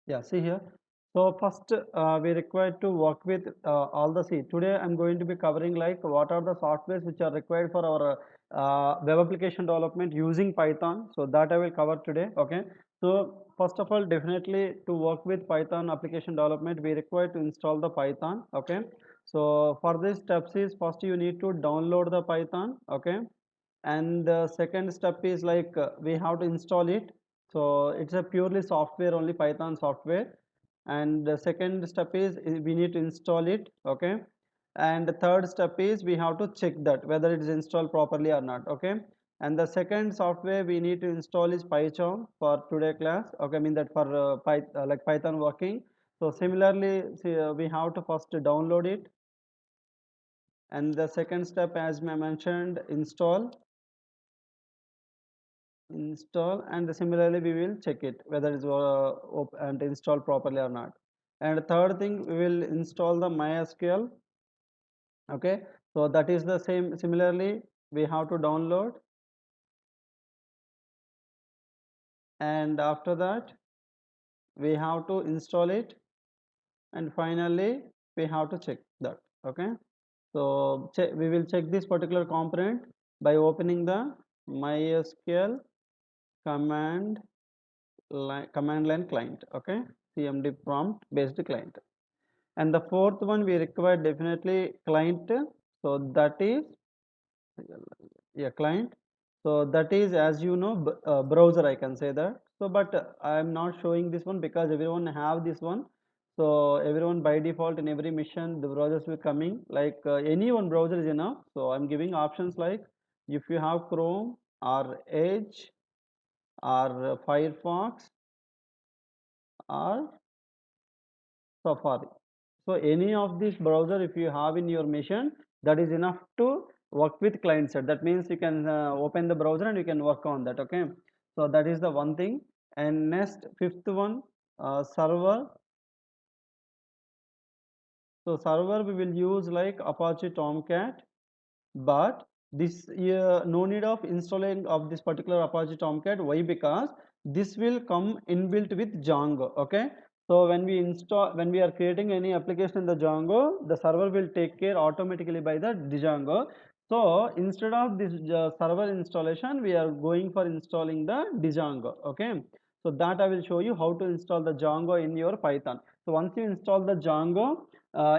Yeah, see here. So first, we required to work with all the C. Today, I'm going to be covering like what are the softwares which are required for our web application development using Python. So that I will cover today. Okay. So first of all, definitely to work with Python application development, we require to install the Python. Okay. So for this steps is first you need to download the Python. Okay. And the second step is like we have to install it. So it's a purely software, only Python software. And the second step is we need to install it. Okay. And the third step is we have to check that whether it is installed properly or not. Okay. And the second software we need to install is Pycharm for today class. Okay, I mean that for like Python working. So similarly, see, we have to first download it, and the second step, as I mentioned, install, and similarly we will check it whether it's and installed properly or not. And third thing, we will install the MySQL. Okay, so that is the same. Similarly, we have to download, and after that we have to install it, and finally we have to check that. Okay, so we will check this particular component by opening the MySQL command command line client. Okay, CMD prompt based client. And the fourth one we require definitely client. So that is, yeah, client. So that is, as you know, browser, I can say that. So but I am not showing this one because everyone have this one. So everyone by default in every mission the browsers will coming like any one browser is enough. So I'm giving options like if you have Chrome or Edge or Firefox or Safari. So any of these browser if you have in your machine, that is enough to work with client side. That means you can open the browser and you can work on that. Okay. So that is the one thing. And next, fifth one, server. So server we will use like Apache Tomcat, but this no need of installing of this particular Apache Tomcat. Why? Because this will come inbuilt with Django. Okay, so when we are creating any application in the Django, the server will take care automatically by the Django. So instead of this server installation, we are going for installing the Django. Okay, so that I will show you how to install the Django in your Python. So once you install the Django,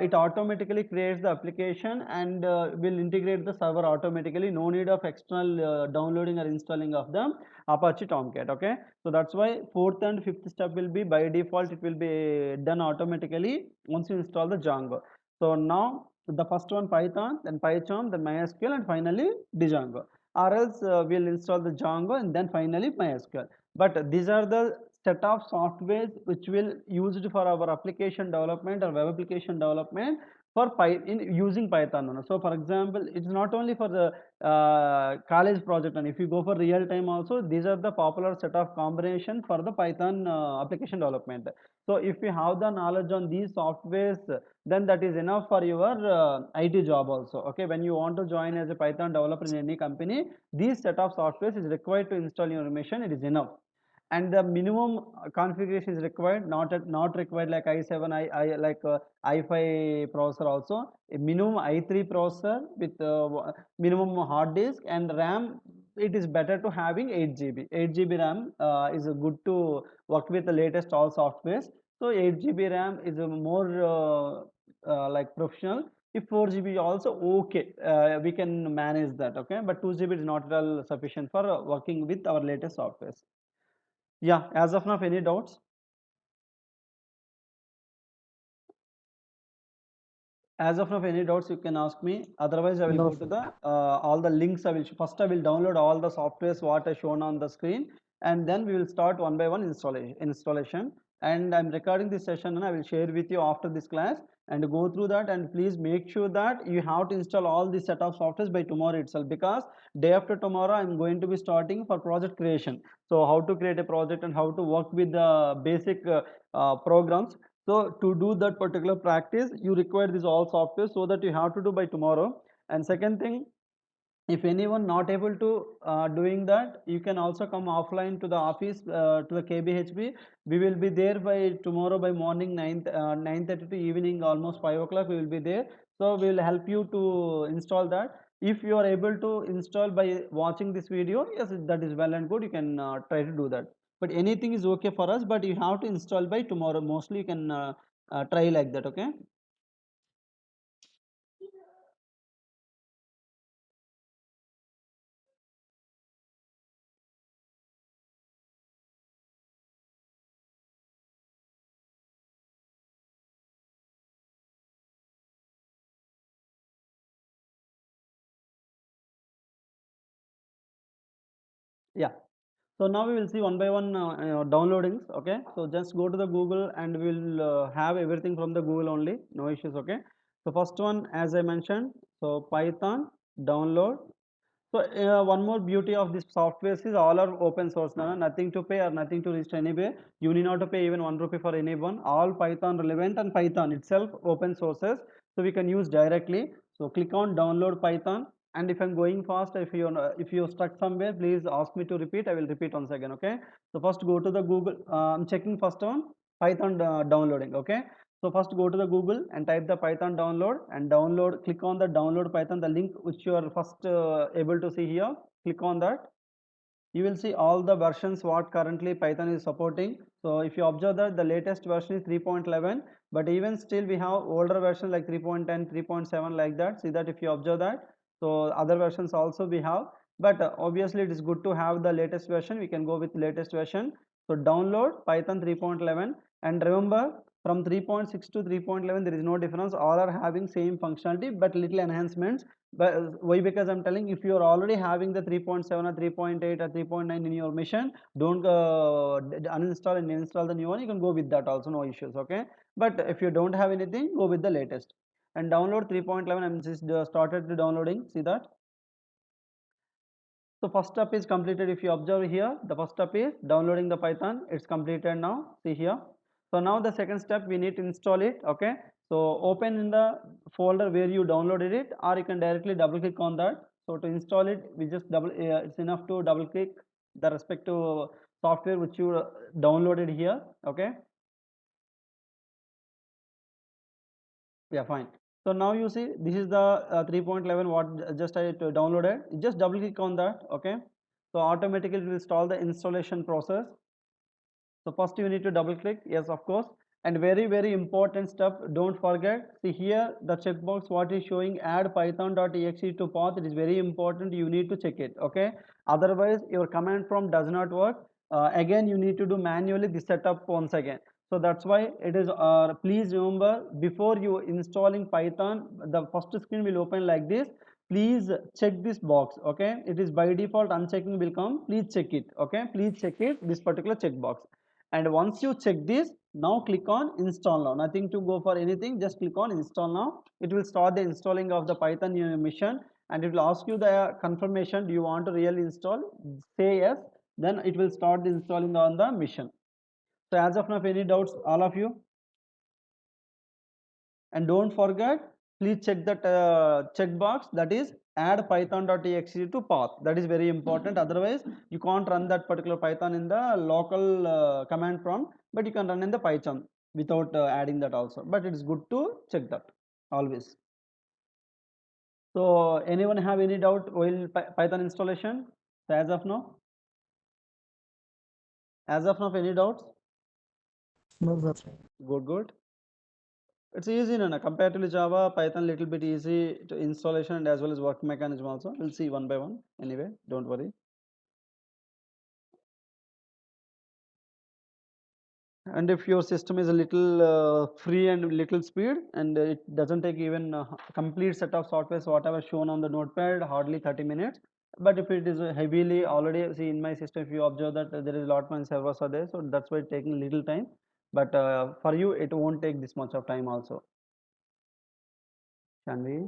it automatically creates the application and will integrate the server automatically. No need of external downloading or installing of the Apache Tomcat. Okay, so that's why fourth and fifth step will be by default, it will be done automatically once you install the Django. So now the first one Python, then Pycharm, then MySQL, and finally Django. Or else we'll install the Django and then finally MySQL. But these are the set of softwares which will used for our application development or web application development for in using Python. So for example, it's not only for the college project, and if you go for real time also, these are the popular set of combination for the Python application development. So if you have the knowledge on these softwares, then that is enough for your IT job also. Okay, when you want to join as a Python developer in any company, these set of softwares is required to install in your machine. It is enough, and the minimum configuration is required, not required like i7 I like i5 processor. Also a minimum i3 processor with minimum hard disk and RAM. It is better to having 8 GB. 8 GB RAM is good to work with the latest all softwares. So 8 GB RAM is a more like professional. If 4 GB also okay, we can manage that. Okay, but 2 GB is not at all sufficient for working with our latest softwares. Yeah, as of now, any doubts? As of now, any doubts you can ask me. Otherwise, I will No, go to sir. the all the links. I will download all the softwares what I shown on the screen, and then we will start one by one installation. And I'm recording this session, and I will share with you after this class and go through that. And please make sure that you have to install all this set of softwares by tomorrow itself, because day after tomorrow I'm going to be starting for project creation. So how to create a project and how to work with the basic programs. So to do that particular practice, you require this all software, so that you have to do by tomorrow. And second thing, if anyone not able to doing that, you can also come offline to the office, to the KBHP. We will be there by tomorrow by morning 9:30 to evening almost 5 o'clock we will be there. So we will help you to install that. If you are able to install by watching this video, yes, that is well and good, you can try to do that. But anything is okay for us, but you have to install by tomorrow mostly. You can try like that. Okay. Yeah. So now we will see one by one downloadings. Okay, so just go to the Google and we'll have everything from the Google only, no issues. Okay, so first one, as I mentioned, so Python download. So one more beauty of this software is all are open source now, nothing to pay or nothing to register anywhere. You need not to pay even 1 rupee for anyone. All Python relevant and Python itself open sources, so we can use directly. So click on download Python, and if I'm going fast, if you stuck somewhere, please ask me to repeat. I will repeat once again. Okay. So first go to the Google. I'm checking first on Python downloading. Okay. So first go to the Google and type the Python download and download. Click on the download Python, the link which you are first able to see here. Click on that. You will see all the versions what currently Python is supporting. So if you observe that the latest version is 3.11, but even still we have older version like 3.10, 3.7 like that. See that if you observe that. So other versions also we have, but obviously it is good to have the latest version. We can go with latest version. So download Python 3.11, and remember from 3.6 to 3.11 there is no difference. All are having same functionality but little enhancements. But why? Because I'm telling, if you are already having the 3.7 or 3.8 or 3.9 in your machine, don't uninstall and install the new one. You can go with that also, no issues. Okay, but if you don't have anything, go with the latest and download 3.11. I'm just started downloading. See that. So first step is completed. If you observe here, the first step is downloading the Python. It's completed now. See here. So now the second step, we need to install it. Okay. So open in the folder where you downloaded it, or you can directly double click on that. So to install it, we just it's enough to double click the respective software which you downloaded here. Okay. Yeah, fine. So now you see this is the 3.11 what just I downloaded. Just double click on that. Okay. So automatically it will install the installation process. So first you need to double click, yes, of course. And very important step, don't forget, see here the checkbox what is showing add python.exe to path. It is very important, you need to check it. Okay, otherwise your command prompt does not work. Again you need to do manually this setup once again. So that's why it is please remember, before you installing Python, the first screen will open like this. Please check this box. Okay, it is by default unchecking will come, please check it. Okay, please check it, this particular checkbox. And once you check this, now click on install now. Nothing to go for anything, just click on install now. It will start the installing of the Python mission, and it will ask you the confirmation, do you want to really install? Say yes, then it will start the installing on the mission. So as of now, any doubts, all of you? And don't forget, please check that checkbox, that is add python.exe to path. That is very important. Otherwise you can't run that particular Python in the local command prompt, but you can run in the Python without adding that also. But it is good to check that always. So anyone have any doubt while Python installation? So as of now, any doubts? No, sir. Good. It's easy, Nana. Comparatively Java, Python little bit easy to installation and as well as work mechanism also. We'll see one by one. Anyway, don't worry. And if your system is a little free and little speed, and it doesn't take even complete set of softwares, whatever shown on the notepad, hardly 30 minutes. But if it is heavily already, see in my system, if you observe that there is a lot many servers are there, so that's why it's taking little time. But for you, it won't take this much of time also. Can we?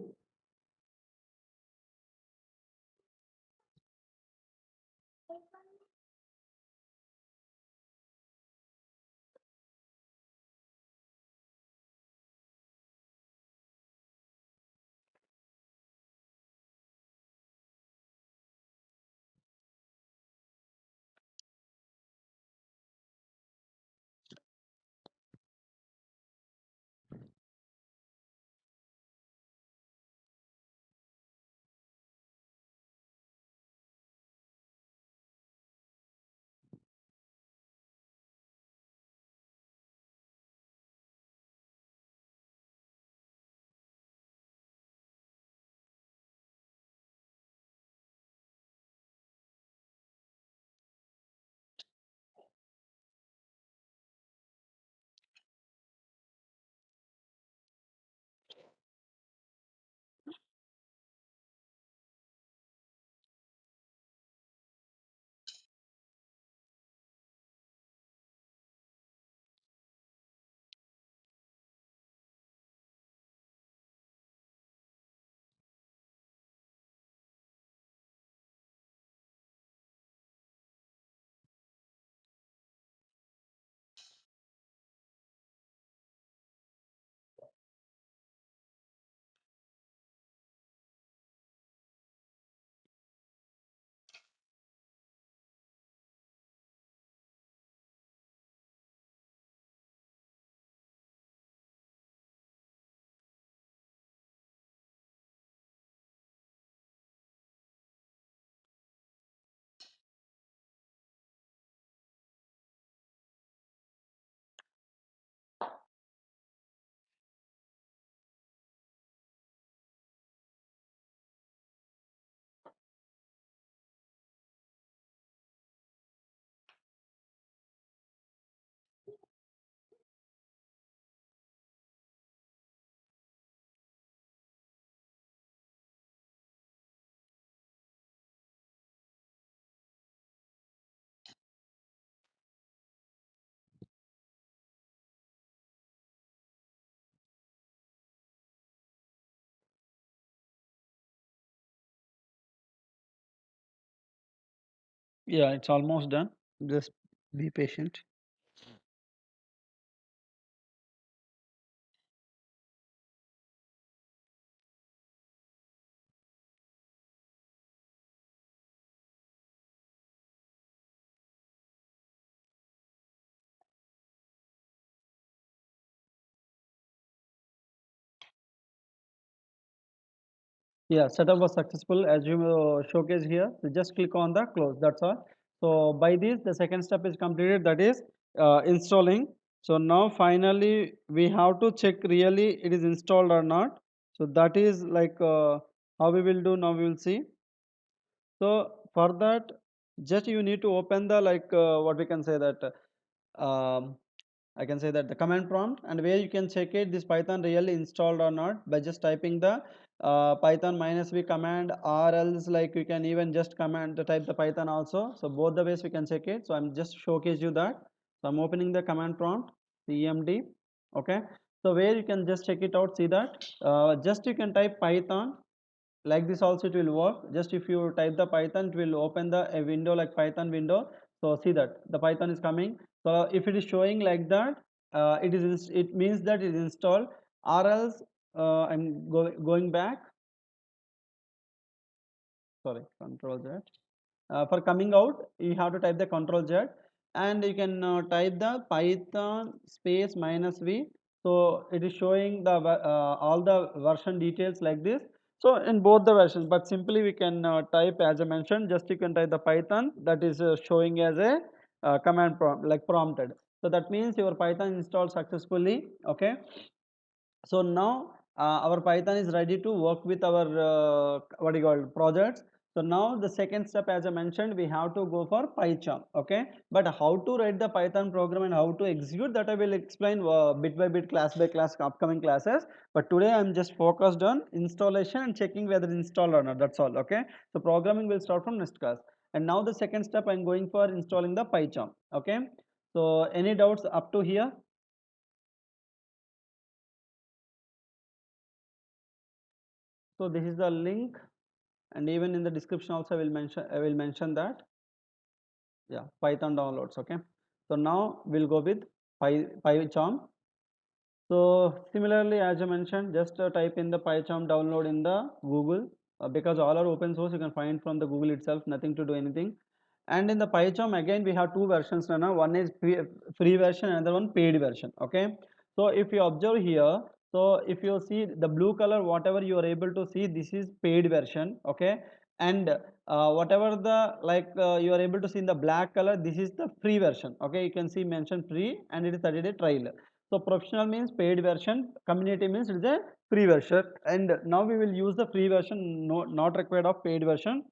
Yeah, it's almost done. Just be patient. Yeah, setup was successful as you showcase here. So just click on the close. That's all. So by this, the second step is completed. That is installing. So now finally we have to check really it is installed or not. So that is like how we will do now. We will see. So for that, just you need to open the like what we can say that I can say that the command prompt, and where you can check it this Python really installed or not by just typing the Python -v command, or else like you can even just command to type the Python also. So both the ways we can check it. So I'm just showcase you that. So I'm opening the command prompt CMD. Okay. So where you can just check it out, see that just you can type Python like this also it will work. Just if you type the Python, it will open the a window like Python window. So see that the Python is coming. So if it is showing like that, it means that it is installed, or else going back, sorry, control Z. For coming out, you have to type the control Z, and you can type the Python space -v. So it is showing the all the version details like this. So in both the versions, but simply we can type as I mentioned. Just you can type the Python that is showing as a command prompt like prompted. So that means your Python installed successfully. Okay. So now our Python is ready to work with our what do you call projects. So now the second step, as I mentioned, we have to go for Pycharm. Okay, but how to write the Python program and how to execute that I will explain bit by bit, class by class, upcoming classes. But today I'm just focused on installation and checking whether it's installed or not. That's all. Okay, so programming will start from next class. And now the second step I'm going for installing the Pycharm. Okay, so any doubts up to here? So this is the link, and even in the description also I will mention that. Yeah, Python downloads. Okay, so now we'll go with PyCharm. So similarly, as I mentioned, just type in the PyCharm download in the Google, because all are open source. You can find from the Google itself. Nothing to do anything. And in the PyCharm again we have two versions now. One is free version, another one paid version. Okay. So if you observe here, so if you see the blue color, whatever you are able to see, this is paid version. Okay. And whatever the like you are able to see in the black color, this is the free version. Okay. You can see mentioned free, and it is 30-day trial. So professional means paid version, community means it is a free version, and now we will use the free version, no, not required of paid version.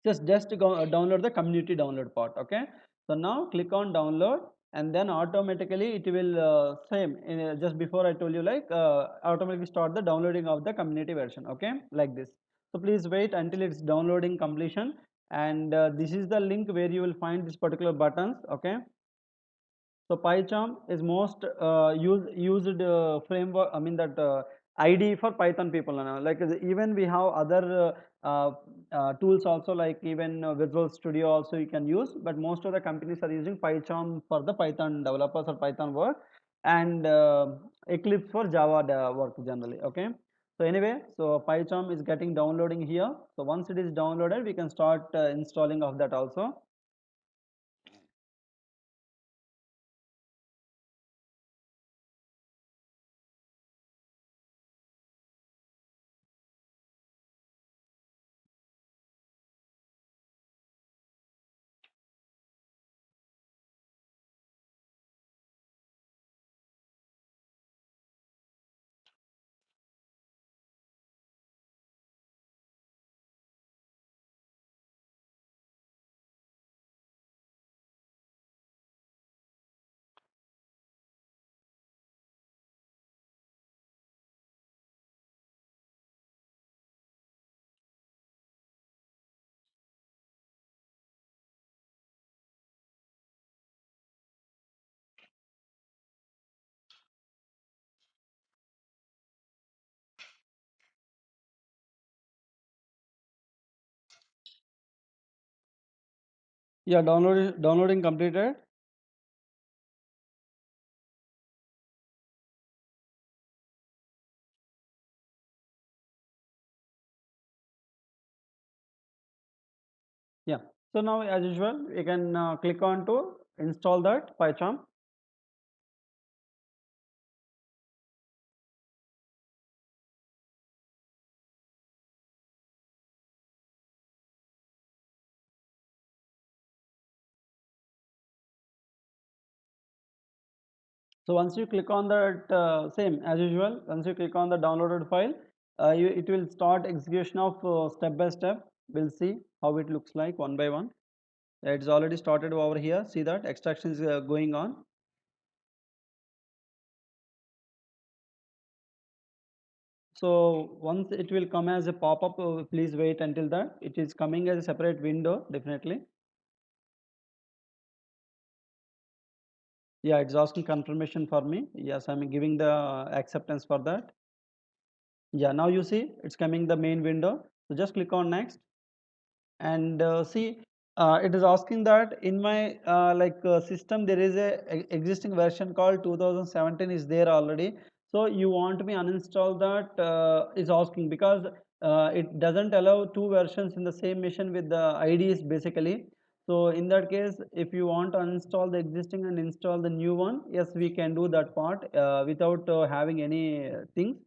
Just go download the community download part. Okay, so now click on download, and then automatically it will same just before I told you like automatically start the downloading of the community version. Okay, like this. So please wait until it's downloading completion, and this is the link where you will find this particular buttons. Okay, so PyCharm is most used framework. I mean that IDE for Python people now. Like even we have other tools also, like even Visual Studio also you can use. But most of the companies are using PyCharm for the Python developers or Python work, and Eclipse for Java work generally. Okay. So anyway, so PyCharm is getting downloading here. So once it is downloaded, we can start installing of that also. Yeah, downloading completed. Yeah. So now, as usual, you can click on to install that Pycharm. So once you click on that, same as usual, once you click on the downloaded file, it will start execution of step by step. We'll see how it looks like one by one. It's already started over here. See that extraction is going on. So once it will come as a pop-up, please wait until that. It is coming as a separate window, definitely. Yeah, it's asking confirmation for me. Yes, I'm giving the acceptance for that. Yeah, now you see it's coming the main window. So just click on next and see it is asking that in my system there is a existing version called 2017 is there already. So you want me uninstall that is asking because it doesn't allow two versions in the same machine with the IDs basically. So in that case, if you want to uninstall the existing and install the new one, yes, we can do that part without having any things.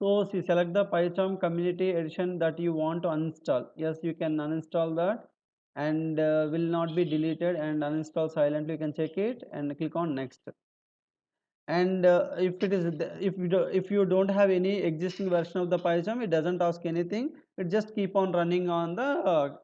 So select the PyCharm community edition that you want to uninstall. Yes, you can uninstall that and will not be deleted and uninstall silently. You can check it and click on next. And if it is if you don't have any existing version of the Python, it doesn't ask anything. It just keep on running on the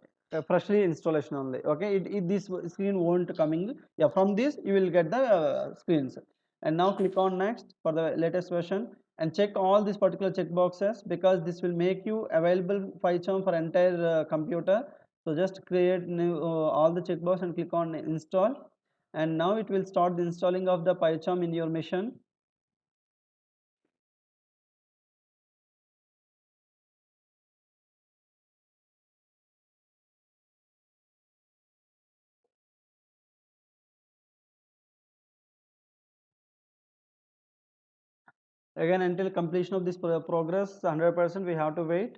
freshly installation only. Okay, this screen won't coming. Yeah, from this you will get the screens. And now click on next for the latest version and check all these particular check boxes because this will make you available Python for entire computer. So just create new, all the checkbox and click on install, and now it will start the installing of the Pycharm in your machine. Again, until completion of this progress 100%, we have to wait.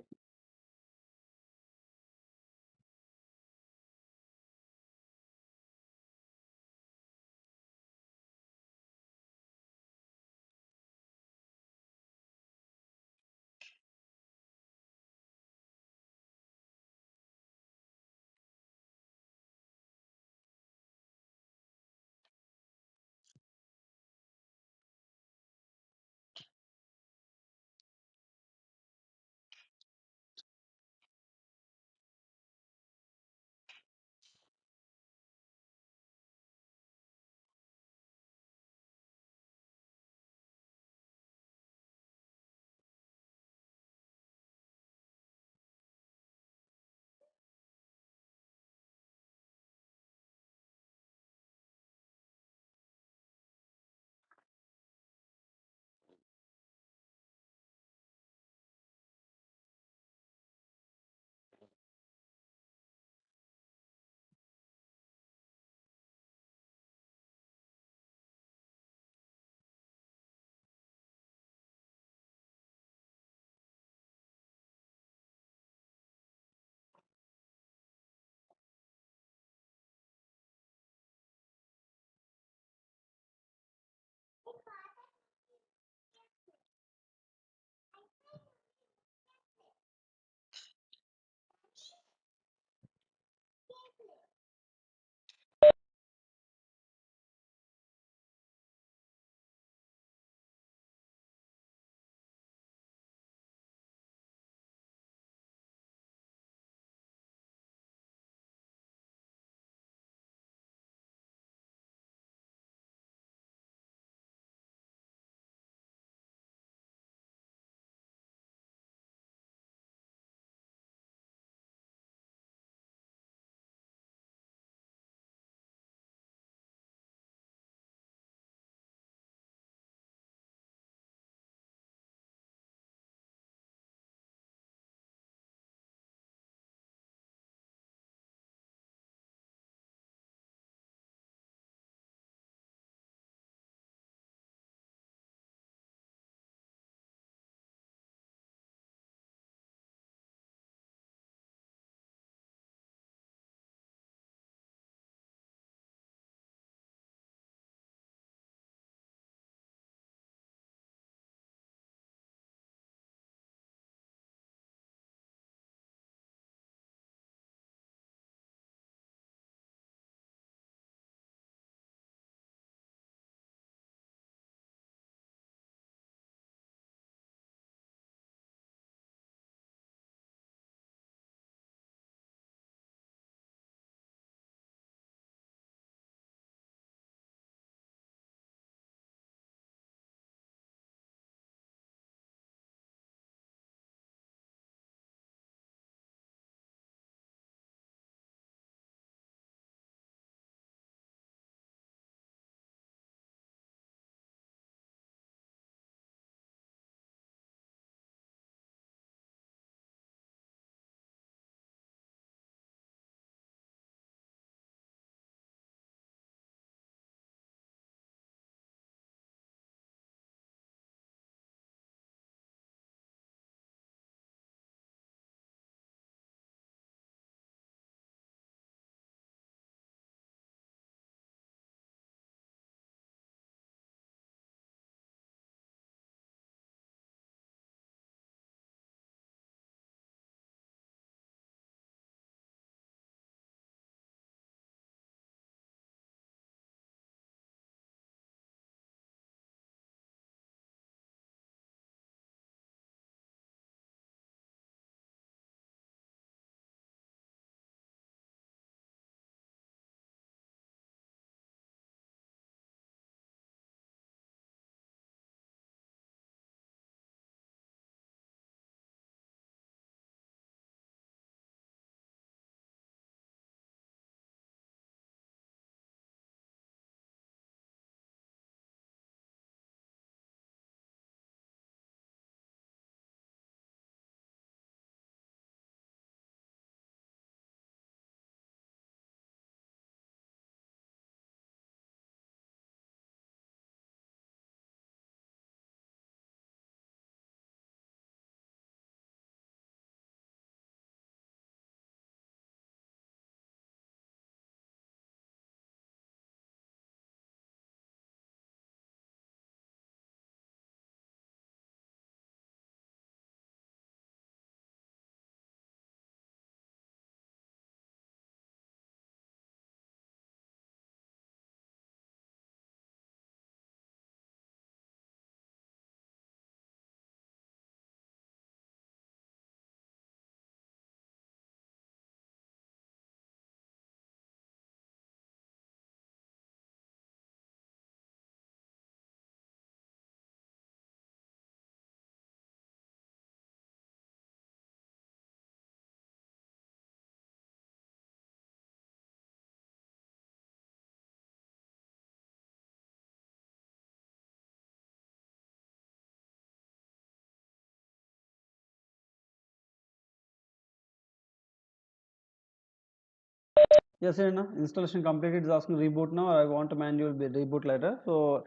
Yes, Irina, installation completed. It's asking reboot now, or I want to manual reboot later. So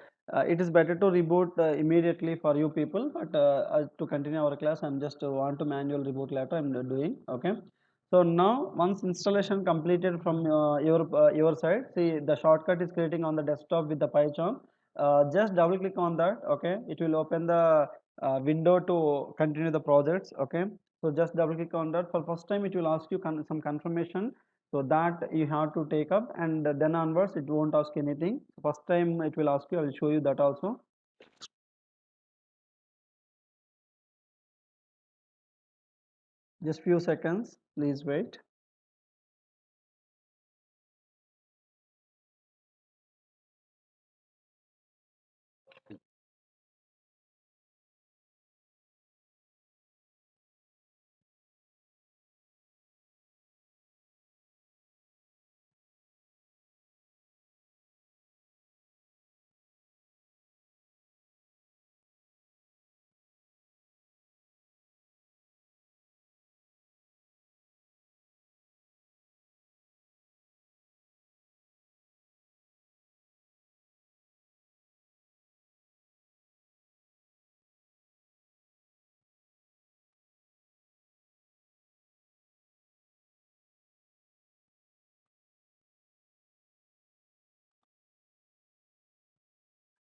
it is better to reboot immediately for you people. But to continue our class, I'm just want to manual reboot later. I'm doing okay. So now once installation completed from your side, see the shortcut is creating on the desktop with the Pycharm. Just double click on that. Okay, it will open the window to continue the projects. Okay, so just double click on that. For first time, it will ask you some confirmation, so that you have to take up, and then onwards it won't ask anything. First time it will ask you, I will show you that also. Just few seconds, please wait.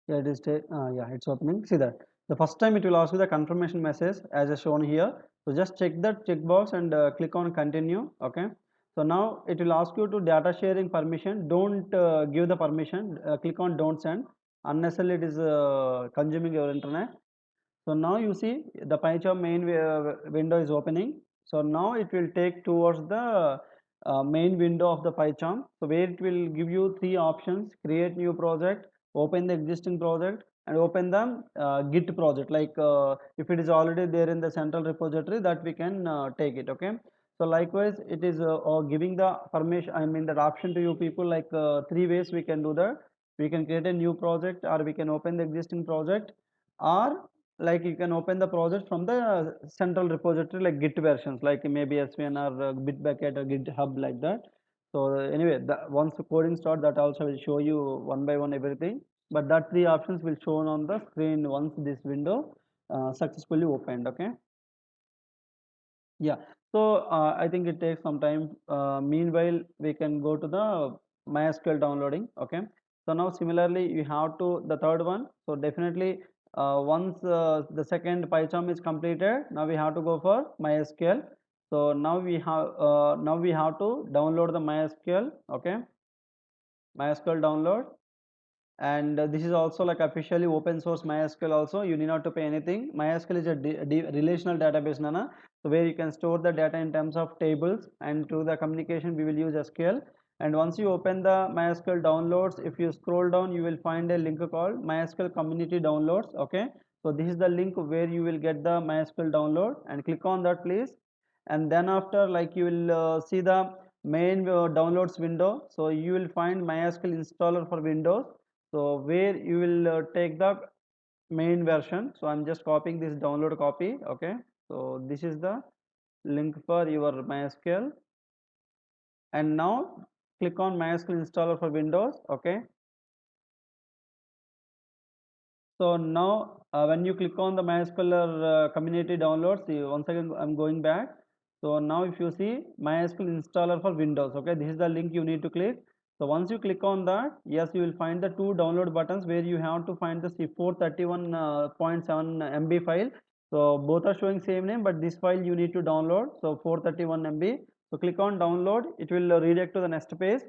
Yeah, it is yeah, it's opening. See that the first time it will ask you the confirmation message as is shown here. So just check that checkbox and click on continue. Okay, so now it will ask you to data sharing permission. Don't give the permission. Click on don't send. Unnecessarily it is consuming your internet. So now you see the Pycharm main window is opening. So now it will take towards the main window of the Pycharm. So where it will give you three options: create new project, open the existing project, and open the Git project. Like if it is already there in the central repository, that we can take it. Okay. So likewise, it is giving the permission. I mean that option to you people. Like three ways we can do that. We can create a new project, or we can open the existing project, or like you can open the project from the central repository like git versions, like maybe svn or bitbucket or github, like that. So anyway, once the coding start, that also will show you one by one everything, but that three options will shown on the screen once this window successfully opened. Okay. Yeah, so I think it takes some time. Meanwhile, we can go to the MySQL downloading. Okay, so now similarly, you have to the third one. So definitely, once the second PyCharm is completed, now we have to go for MySQL. So now we have to download the MySQL. Okay, MySQL download, and this is also like officially open source MySQL also. You need not to pay anything. MySQL is a relational database, Nana. So where you can store the data in terms of tables, and to the communication we will use SQL. And once you open the MySQL downloads, if you scroll down, you will find a link called MySQL community downloads. Okay, so this is the link where you will get the MySQL download, and click on that please. And then after, like, you will see the main downloads window. So you will find MySQL installer for Windows, so where you will take the main version. So I'm just copying this download copy. Okay, so this is the link for your MySQL, and now click on MySQL installer for Windows. Okay, so now when you click on the MySQL community downloads, see, once again I'm going back. So now if you see MySQL installer for Windows, okay, this is the link you need to click. So once you click on that, yes, you will find the two download buttons where you have to find the 431.7 MB file. So both are showing same name, but this file you need to download. So 431 MB. So click on download. It will redirect to the next page,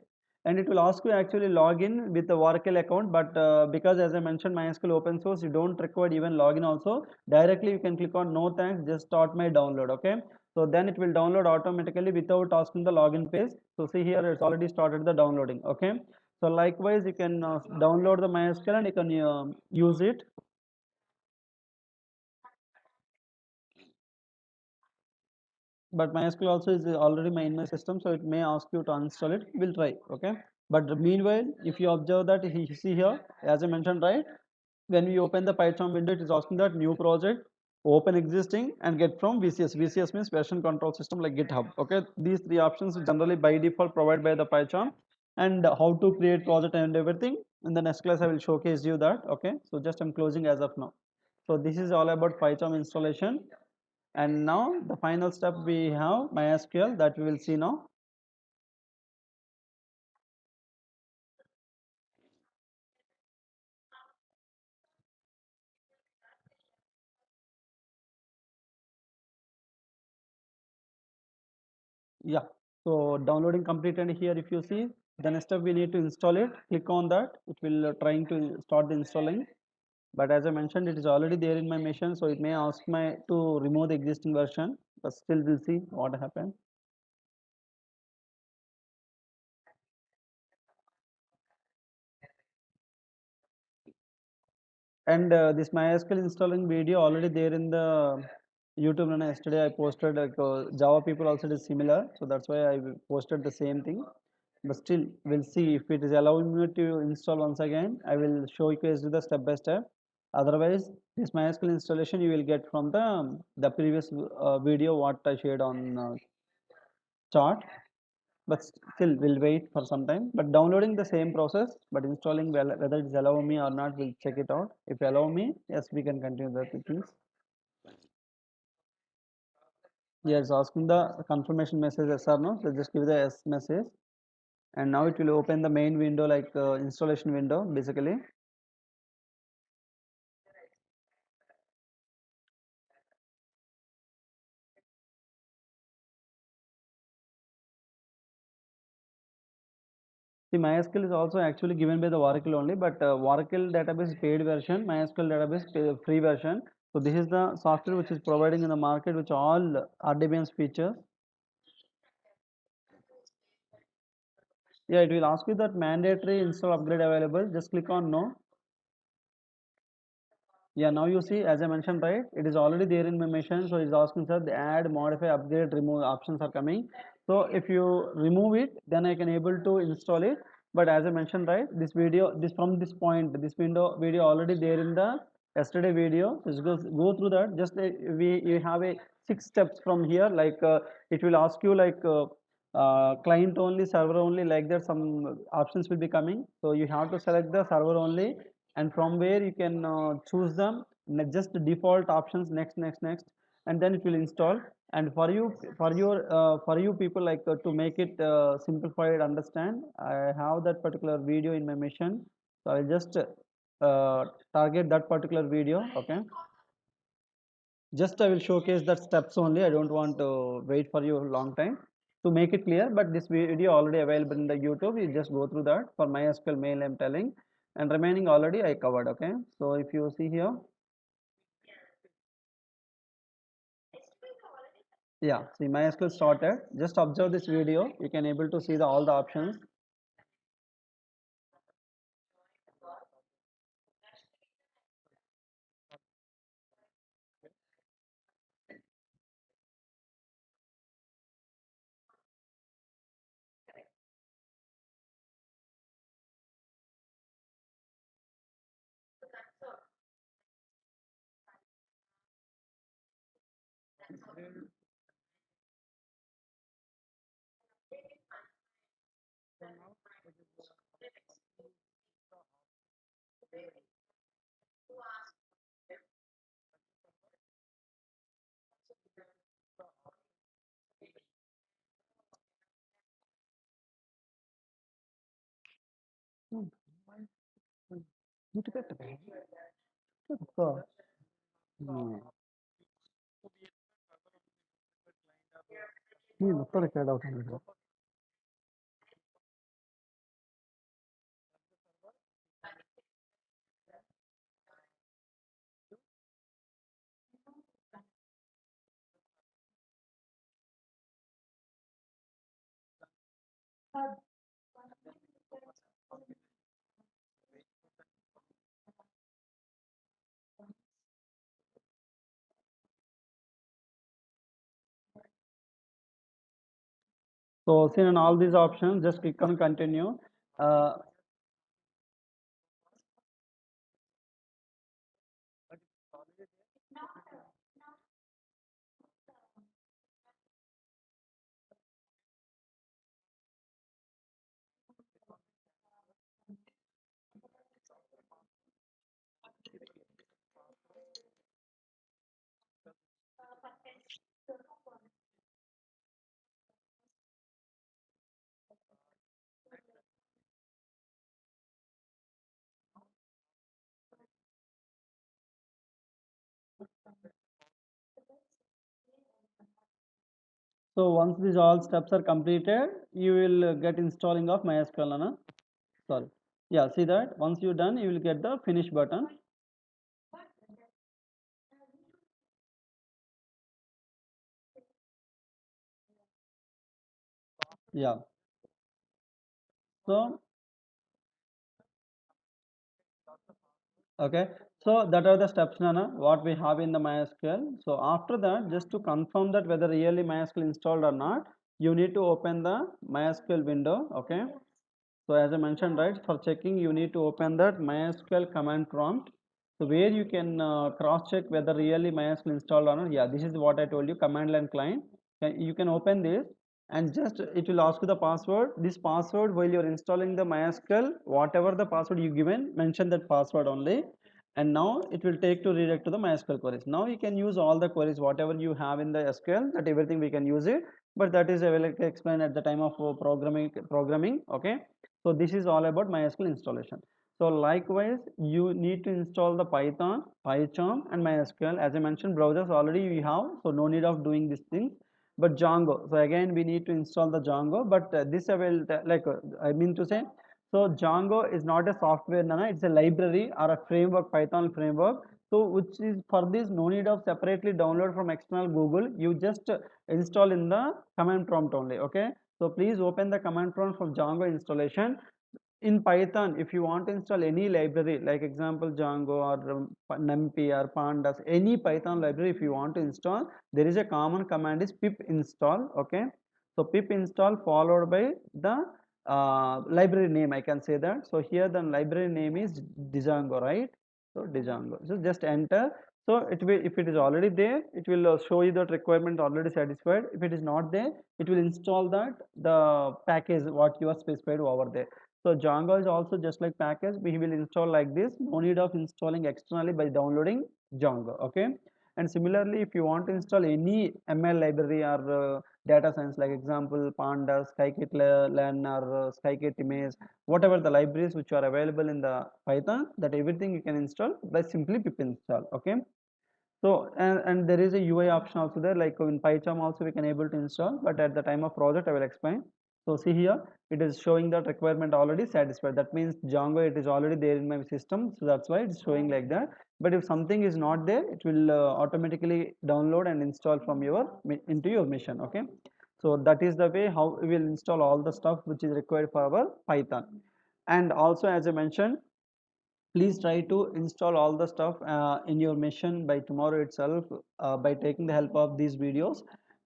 and it will ask you actually log in with the Oracle account, but because as I mentioned MySQL open source, you don't require even login also. Directly you can click on no thanks, just start my download. Okay, so then it will download automatically without asking the login page. So see here, it's already started the downloading. Okay, so likewise you can download the MySQL and you can use it. But MySQL also is already in my system, so it may ask you to uninstall it. We'll try. Okay, but meanwhile, if you observe that, see here, as I mentioned, right, when we open the Python window, it is asking that new project. open existing and get from VCS. VCS means version control system like GitHub. Okay, these three options generally by default provided by the Pycharm. And how to create project and everything in the next class I will showcase you that. Okay, so just I'm closing as of now. So this is all about Pycharm installation. And now the final step we have MySQL that we will see now. Yeah, so downloading completed here. If you see, the next step we need to install it. Click on that. It will trying to start the installing. But as I mentioned, it is already there in my machine, so it may ask my to remove the existing version. But still, we'll see what happens. And this MySQL installing video already there in the YouTube. And yesterday I posted like Java people also did similar, so that's why I posted the same thing. But still, we'll see if it is allowing me to install once again. I will show you guys the step by step. Otherwise, this MySQL installation you will get from the previous video what I shared on chart. But still, we'll wait for some time. But downloading the same process, but installing whether it's allow me or not, we'll check it out. If allow me, yes, we can continue the things. Yes, asking the confirmation message yes or no. So just give the yes message, and now it will open the main window like installation window basically. See, MySQL is also actually given by the Oracle only, but Oracle database is paid version, MySQL database free version. So this is the software which is providing in the market which all RDBMS features. Yeah, it will ask you that mandatory install upgrade available. Just click on no. Yeah, now you see, as I mentioned, right, it is already there in my machine. So it's asking, sir, the add, modify, upgrade, remove options are coming. So if you remove it, then I can able to install it. But as I mentioned, right, this video, this from this point, this video already there in the yesterday video. Just go through that. Just we have a 6 steps from here. Like it will ask you like client only, server only, like that. Some options will be coming. So you have to select the server only, and from where you can choose them just default options, next, and then it will install. And for you, for you people like to make it simplified understand, I have that particular video in my mission, so I just target that particular video. Okay, just I will showcase that steps only. I don't want to wait for you a long time to make it clear, but this video already available in the YouTube. You just go through that. For MySQL mail I'm telling, and remaining already I covered. Okay, so if you see here, yeah, see MySQL started. Just observe this video. You can able to see all the options. So see in all these options, just click on continue. uh, So once these all steps are completed, you will get installing of MySQL. Sorry. Yeah, see that once you're done, you will get the finish button. Yeah. So okay. So that are the steps, Nana, what we have in the MySQL. So after that, just to confirm that whether really MySQL installed or not, you need to open the MySQL window. Okay. So as I mentioned, right, for checking, you need to open that MySQL command prompt. So where you can cross check whether really MySQL installed or not. Yeah, this is what I told you, command line client. You can open this and just it will ask you the password. This password, while you're installing the MySQL, whatever the password you given, mention that password only. And now it will take to redirect to the MySQL queries. Now you can use all the queries, whatever you have in the SQL, that everything we can use it. But that is I will explain at the time of programming. Okay. So this is all about MySQL installation. So likewise, you need to install the Python, Pycharm, and MySQL. As I mentioned, browsers already we have, so no need of doing these things. But Django, so again we need to install the Django. But this I will I mean to say, so Django is not a software, Nana. It's a library or a framework, Python framework. So which is for this no need of separately download from external Google. You just install in the command prompt only. Okay. So please open the command prompt from Django installation. In Python, if you want to install any library, like example Django or NumPy or Pandas, any Python library, if you want to install, there is a common command is pip install. Okay, so pip install followed by the library name. I can say that. So here the library name is Django, right? So Django. So just enter. So it will, if it is already there, it will show you that requirement already satisfied. If it is not there, it will install that the package what you are specified over there. So Django is also just like package. We will install like this. No need of installing externally by downloading Django. Okay. And similarly, if you want to install any ML library or data science, like example Pandas, Scikit-learn or Scikit-image, whatever the libraries which are available in the Python, that everything you can install by simply pip install. Okay. So and there is a UI option also there, like in Pycharm also we can able to install, but at the time of project I will explain. So see here, it is showing that requirement already satisfied. That means Django it is already there in my system, so that's why it's showing like that. But if something is not there, it will automatically download and install from your into your machine. Okay. So that is the way how we will install all the stuff which is required for our Python. And also as I mentioned, please try to install all the stuff in your machine by tomorrow itself by taking the help of these videos.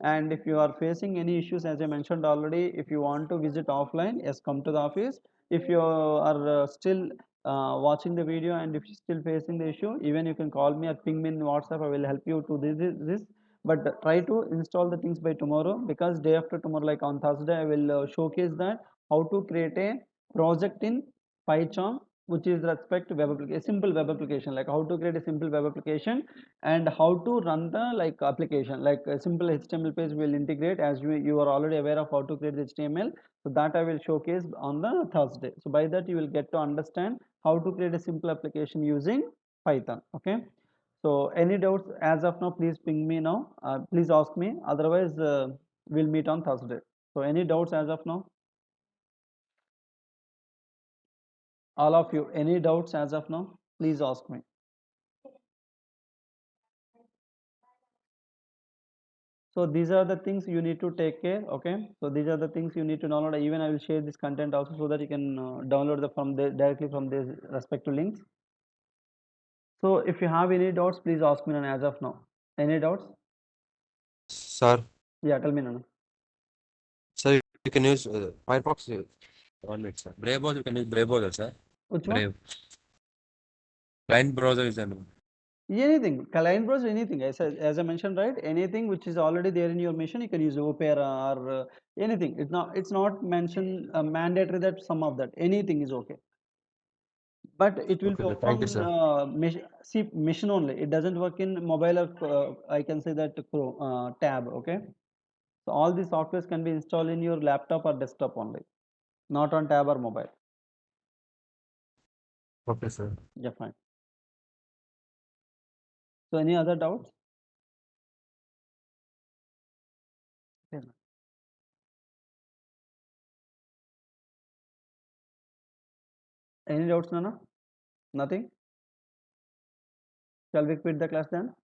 And if you are facing any issues, as I mentioned already, if you want to visit offline, yes, come to the office. If you are still watching the video and if you're still facing the issue, even you can call me or ping me in WhatsApp. I will help you to this. But try to install the things by tomorrow, because day after tomorrow, like on Thursday, I will showcase that how to create a project in Pycharm, which is respect to web application, a simple web application, like how to create a simple web application and how to run the like application, like a simple HTML page will integrate, as you are already aware of how to create the HTML. So that I will showcase on the Thursday. So by that you will get to understand how to create a simple application using Python. Okay. So any doubts as of now, please ping me now. Please ask me. Otherwise, we'll meet on Thursday. So any doubts as of now? All of you, any doubts as of now? Please ask me. So these are the things you need to take care. Okay. So these are the things you need to download. Even I will share this content also so that you can download the from the directly from the respective links. So if you have any doubts, please ask me as of now. Any doubts? Sir, Yeah, tell me Nana. sir, you can use Firefox. 1 minute, sir. Brave browser, you can use Brave browser, sir. Which one? Brave. Client browser is an Anything, client browser, anything. As I mentioned, right? Anything which is already there in your machine, you can use Opera or anything. It's not mentioned mandatory that some of that. Anything is okay. But it will okay, be sir. Thank you, open sir. see machine only. It doesn't work in mobile or I can say that tab. Okay. So all these softwares can be installed in your laptop or desktop only, not on tab or mobile. Okay, sir. Yeah, fine. So any other doubts? Yes. Any doubts, Nana? Nothing? Shall we quit the class then?